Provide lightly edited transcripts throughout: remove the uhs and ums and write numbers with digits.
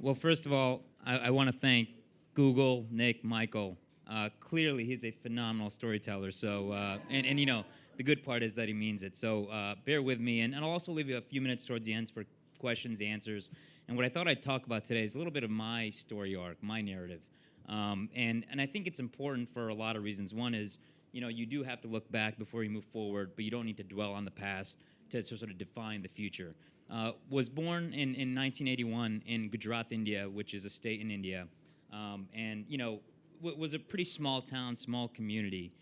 Well, first of all, I want to thank Google, Nick, Michael. Clearly, he's a phenomenal storyteller. So, and you know, the good part is that he means it. So, bear with me, and I'll also leave you a few minutes towards the end for questions, answers. And what I thought I'd talk about today is a little bit of my story arc, my narrative, and I think it's important for a lot of reasons. One is, you know, you do have to look back before you move forward, but you don't need to dwell on the past to sort of define the future. Was born in 1981 in Gujarat, India, which is a state in India, and you know was a pretty small town, small community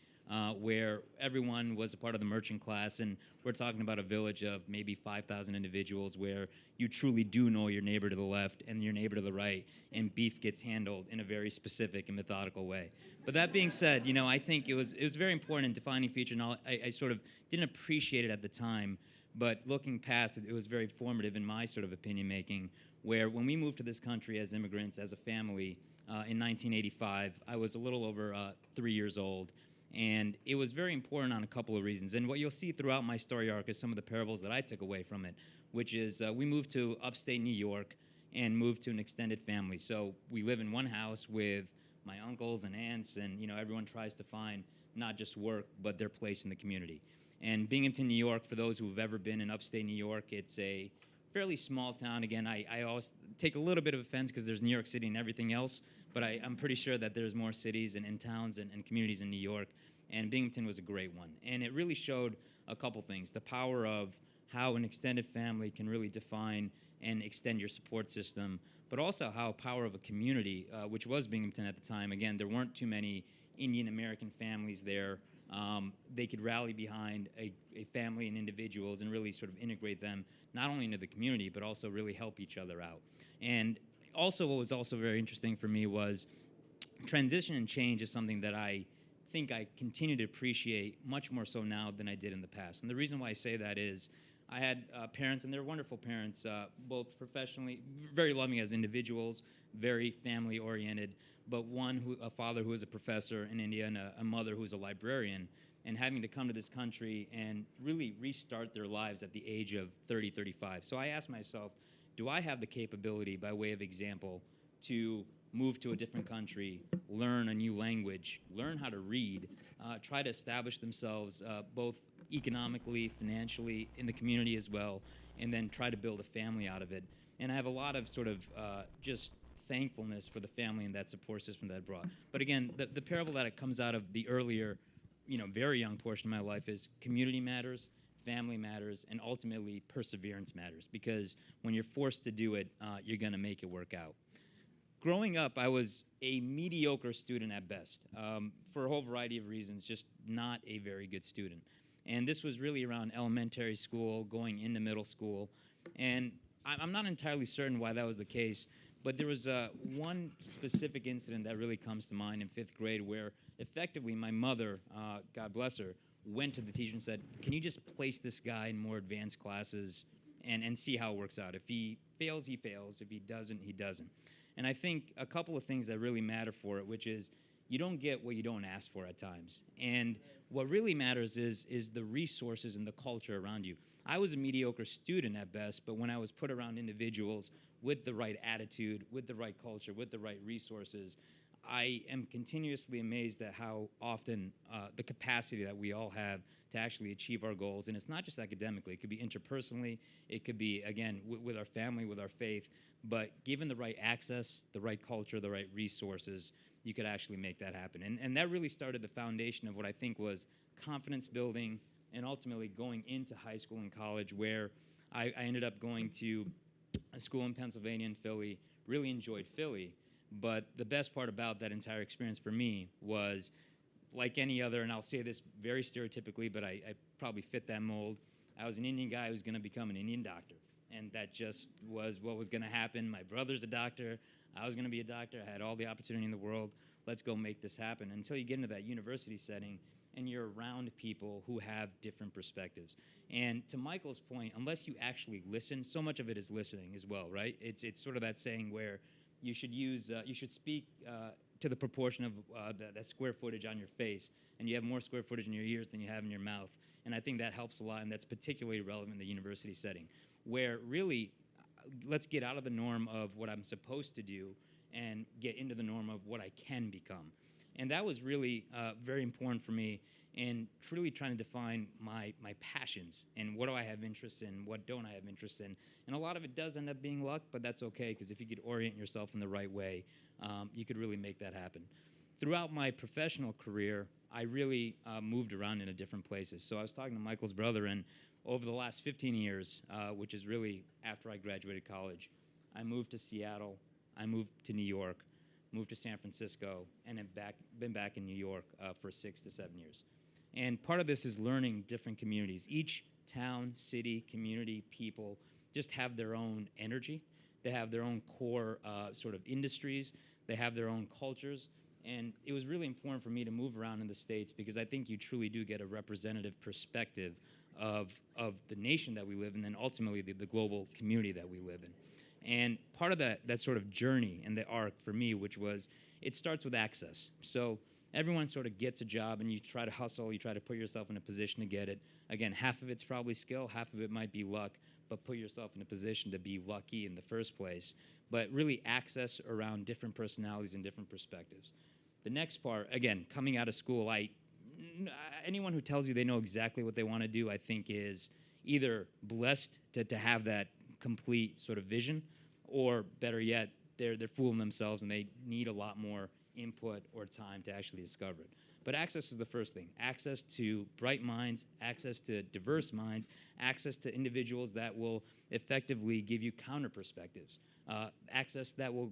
where everyone was a part of the merchant class, and we're talking about a village of maybe 5,000 individuals where you truly do know your neighbor to the left and your neighbor to the right, and beef gets handled in a very specific and methodical way. But that being said, you know, I think it was very important in defining future, and I sort of didn't appreciate it at the time. But looking past it, it was very formative in my sort of opinion making, where when we moved to this country as immigrants, as a family, in 1985, I was a little over 3 years old. And it was very important on a couple of reasons. And what you'll see throughout my story arc is some of the parables that I took away from it, which is we moved to upstate New York and moved to an extended family. So we live in one house with my uncles and aunts, and you know everyone tries to find not just work, but their place in the community. And Binghamton, New York, for those who have ever been in upstate New York, it's a fairly small town. Again, I always take a little bit of offense because there's New York City and everything else, but I'm pretty sure that there's more cities and towns and communities in New York, and Binghamton was a great one. And it really showed a couple things: the power of how an extended family can really define and extend your support system, but also how power of a community, which was Binghamton at the time. Again, there weren't too many Indian American families there. They could rally behind a family and individuals and really sort of integrate them not only into the community, but also really help each other out. And also what was also very interesting for me was transition and change is something that I think I continue to appreciate much more so now than I did in the past. And the reason why I say that is I had parents, and they're wonderful parents, both professionally, very loving as individuals, very family-oriented, but a father who was a professor in India and a mother who was a librarian, and having to come to this country and really restart their lives at the age of 30, 35. So I asked myself, do I have the capability, by way of example, to move to a different country, learn a new language, learn how to read, try to establish themselves both economically, financially, in the community as well, and then try to build a family out of it. And I have a lot of sort of just thankfulness for the family and that support system that it brought. But again, the parable that comes out of the earlier, you know, very young portion of my life is community matters, family matters, and ultimately perseverance matters. Because when you're forced to do it, you're going to make it work out. Growing up, I was a mediocre student at best, for a whole variety of reasons, just not a very good student. And this was really around elementary school, going into middle school. And I'm not entirely certain why that was the case, but there was one specific incident that really comes to mind in 5th grade where effectively my mother, God bless her, went to the teacher and said, can you just place this guy in more advanced classes and see how it works out? If he fails, he fails. If he doesn't, he doesn't. And I think a couple of things that really matter for it, which is you don't get what you don't ask for at times. And what really matters is the resources and the culture around you. I was a mediocre student at best, but when I was put around individuals with the right attitude, with the right culture, with the right resources, I am continuously amazed at how often the capacity that we all have to actually achieve our goals. And it's not just academically. It could be interpersonally. It could be, again, with our family, with our faith. But given the right access, the right culture, the right resources, you could actually make that happen. And that really started the foundation of what I think was confidence building and ultimately going into high school and college, where I ended up going to a school in Pennsylvania and Philly, really enjoyed Philly. But the best part about that entire experience for me was, like any other, and I'll say this very stereotypically, but I probably fit that mold, I was an Indian guy who was going to become an Indian doctor. And that just was what was going to happen. My brother's a doctor. I was going to be a doctor. I had all the opportunity in the world. Let's go make this happen. Until you get into that university setting and you're around people who have different perspectives. And to Michael's point, unless you actually listen, so much of it is listening as well, right? It's sort of that saying where you should speak to the proportion of that square footage on your face, and you have more square footage in your ears than you have in your mouth. And I think that helps a lot, and that's particularly relevant in the university setting, where really let's get out of the norm of what I'm supposed to do and get into the norm of what I can become. And that was really very important for me in truly trying to define my passions and what do I have interest in, what don't I have interest in. And a lot of it does end up being luck, but that's okay, because if you could orient yourself in the right way, you could really make that happen. Throughout my professional career, I really moved around into different places. So I was talking to Michael's brother, and over the last 15 years, which is really after I graduated college, I moved to Seattle, I moved to New York, moved to San Francisco, and have been back in New York for 6 to 7 years. And part of this is learning different communities. Each town, city, community, people just have their own energy. They have their own core sort of industries. They have their own cultures. And it was really important for me to move around in the States, because I think you truly do get a representative perspective of the nation that we live in, and ultimately the global community that we live in. And part of that sort of journey and the arc for me, which was, it starts with access. So everyone sort of gets a job, and you try to hustle, you try to put yourself in a position to get it. Again, half of it's probably skill, half of it might be luck, but put yourself in a position to be lucky in the first place. But really access around different personalities and different perspectives. The next part, again, coming out of school, anyone who tells you they know exactly what they want to do, I think is either blessed to have that complete sort of vision, or better yet, they're fooling themselves and they need a lot more input or time to actually discover it. But access is the first thing. Access to bright minds, access to diverse minds, access to individuals that will effectively give you counter perspectives, access that will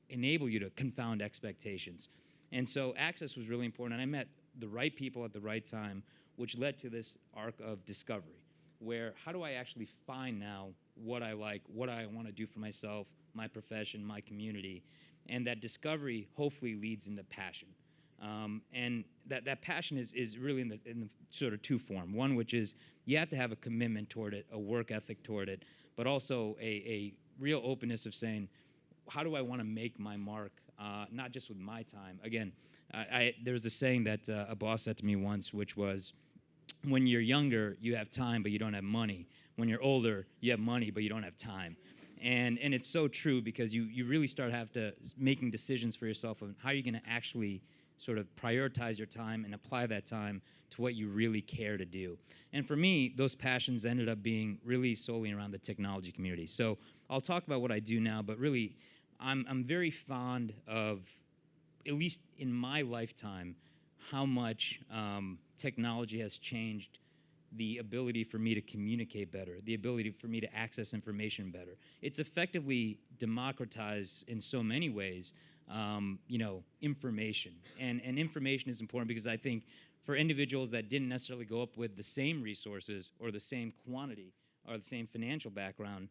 enable you to confound expectations. And so access was really important, and I met the right people at the right time, which led to this arc of discovery, where how do I actually find now what I like, what I want to do for myself, my profession, my community, and that discovery hopefully leads into passion. And that passion is really in the sort of two form. One, which is you have to have a commitment toward it, a work ethic toward it, but also a real openness of saying, how do I want to make my mark, not just with my time. Again, there was a saying that a boss said to me once, which was, when you're younger, you have time, but you don't have money. When you're older, you have money, but you don't have time. And it's so true, because you really start making decisions for yourself on how you're going to actually sort of prioritize your time and apply that time to what you really care to do. And for me, those passions ended up being really solely around the technology community. So I'll talk about what I do now, but really, I'm very fond of, at least in my lifetime, how much technology has changed the ability for me to communicate better, the ability for me to access information better. It's effectively democratized in so many ways, information. And information is important, because I think for individuals that didn't necessarily go up with the same resources or the same quantity or the same financial background,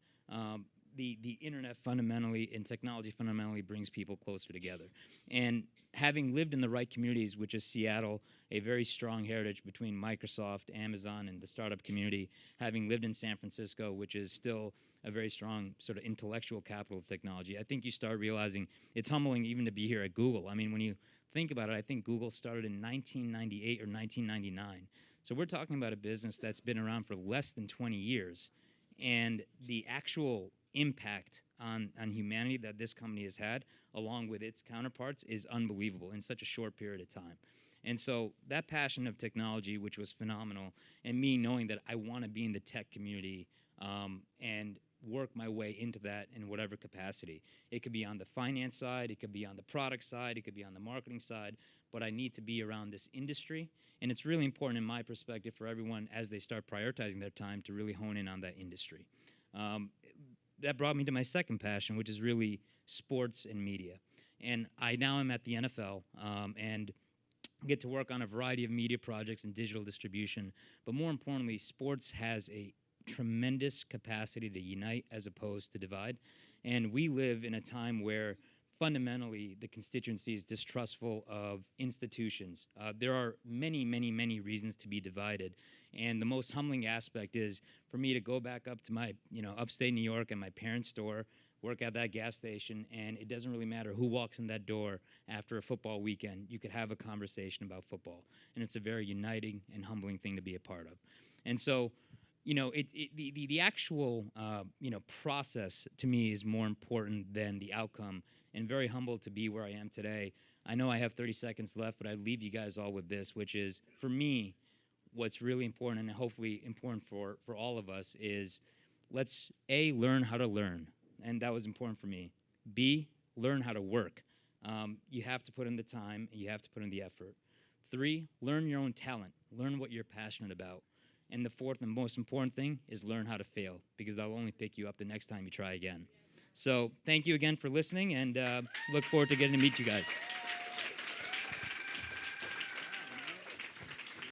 the internet fundamentally and technology fundamentally brings people closer together. And having lived in the right communities, which is Seattle, a very strong heritage between Microsoft, Amazon, and the startup community, having lived in San Francisco, which is still a very strong sort of intellectual capital of technology, I think you start realizing it's humbling even to be here at Google. I mean, when you think about it, I think Google started in 1998 or 1999. So we're talking about a business that's been around for less than 20 years. And the actual impact on humanity that this company has had, along with its counterparts, is unbelievable in such a short period of time. And so that passion of technology, which was phenomenal, and me knowing that I want to be in the tech community and work my way into that in whatever capacity. It could be on the finance side, it could be on the product side, it could be on the marketing side, but I need to be around this industry. And it's really important, in my perspective, for everyone as they start prioritizing their time to really hone in on that industry. That brought me to my second passion, which is really sports and media. And I now am at the NFL and get to work on a variety of media projects and digital distribution. But more importantly, sports has a tremendous capacity to unite as opposed to divide. And we live in a time where fundamentally the constituency is distrustful of institutions. There are many, many, many reasons to be divided. And the most humbling aspect is for me to go back up to my, upstate New York and my parents' store, work at that gas station, and it doesn't really matter who walks in that door after a football weekend. You could have a conversation about football. And it's a very uniting and humbling thing to be a part of. And so the actual process to me is more important than the outcome. And very humbled to be where I am today. I know I have 30 seconds left, but I leave you guys all with this, which is, for me, what's really important, and hopefully important for all of us, is let's A, learn how to learn, and that was important for me. B, learn how to work. You have to put in the time, and you have to put in the effort. 3, learn your own talent. Learn what you're passionate about. And the 4th and most important thing is learn how to fail, because that'll only pick you up the next time you try again. So thank you again for listening, and look forward to getting to meet you guys.